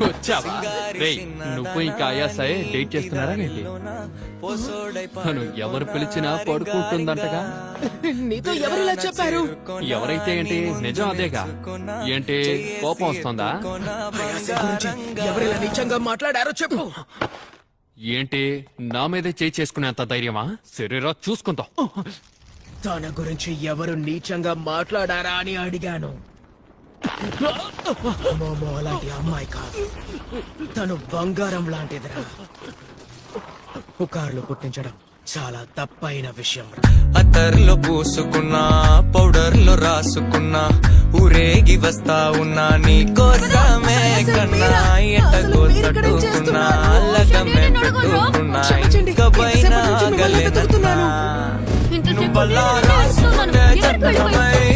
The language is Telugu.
వచ్చావా? రేయ్, నువ్వు ఇంకా ఆయాసాయే డేట్ చేస్తున్నారా ఏంటి? తను ఎవరు పిలిచినా పడుకుంటుందంటగా. నీతో ఎవరిలా చెప్పారు? ఎవరైతే ఏంటి, నిజం అదేగా. ఏంటి, కోపం వస్తుందా? ఆయాసం గురించి ఎవరిలా నీచంగా మాట్లాడారో చెప్పు. ఏంటి, నా మీదే చేయి చేసుకునేంత ధైర్యమా? శరీరా చూసుకుందాం. తన గురించి ఎవరు నీచంగా మాట్లాడారా అని అడిగాను. మోమో అలాంటి అమ్మాయి కాదు, తను బంగారం లాంటిదిరా. పుకార్లు పుట్టించడం చాలా తప్పైన విషయం. అతర్లో పూసుకున్నా, పౌడర్లో రాసుకున్నా, ఊరేగి వస్తా ఉన్నా నీ కోసమే కన్నా. ఎంటగో తట్టుకున్నా, లగమే పెట్టుకున్నా, ఇంకా పైన ఆగలేనన్నా. నువ్వలా రాసుకుంటే చట్టమై